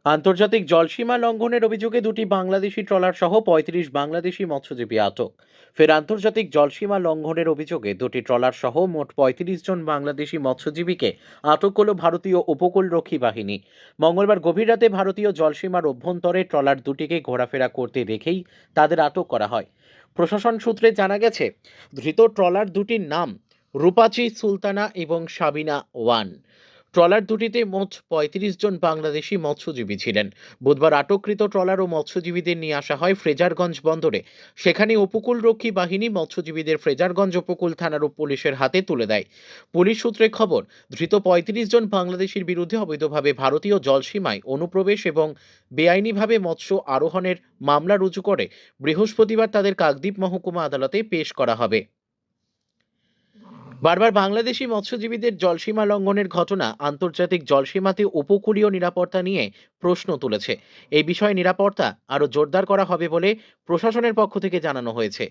আন্তর্জাতিক জলসীমা লঙ্ঘনের অভিযোগে দুটি বাংলাদেশি ট্রলার সহ ৩৫ বাংলাদেশি মৎস্যজীবী আটক। ফের আন্তর্জাতিক জলসীমা লঙ্ঘনের অভিযোগে দুটি ট্রলার সহ মোট ৩৫ জন বাংলাদেশি মৎস্যজীবীকে আটক করল ভারতীয় উপকূলরক্ষী বাহিনী। মঙ্গলবার গভীর রাতে ভারতীয় জলসীমার অভ্যন্তরে ট্রলার দুটিকে ঘোরাফেরা করতে দেখেই তাদের আটক করা হয়। প্রশাসন সূত্রে জানা গেছে, ধৃত ট্রলার দুটির নাম রূপাচি সুলতানা এবং সাবিনা ওয়ান। ট্রলার দুটিতে মোট ৩৫ জন বাংলাদেশি মৎস্যজীবী ছিলেন। বুধবার আটককৃত ট্রলার ও মৎস্যজীবীদের নিয়ে আসা হয় ফ্রেজারগঞ্জ বন্দরে। সেখানে উপকূলরক্ষী বাহিনী মৎস্যজীবীদের ফ্রেজারগঞ্জ উপকূল থানার পুলিশের হাতে তুলে দেয়। পুলিশ সূত্রে খবর, ধৃত ৩৫ জন বাংলাদেশির বিরুদ্ধে অবৈধভাবে ভারতীয় জলসীমায় অনুপ্রবেশ এবং বেআইনিভাবে মৎস্য আরোহণের মামলা রুজু করে বৃহস্পতিবার তাদের কাকদ্বীপ মহকুমা আদালতে পেশ করা হবে। বারবার বাংলাদেশি মৎস্যজীবীদের জলসীমা লঙ্ঘনের ঘটনা আন্তর্জাতিক জলসীমাতে উপকূলীয় নিরাপত্তা নিয়ে প্রশ্ন তুলেছে। এই বিষয়ে নিরাপত্তা আরও জোরদার করা হবে বলে প্রশাসনের পক্ষ থেকে জানানো হয়েছে।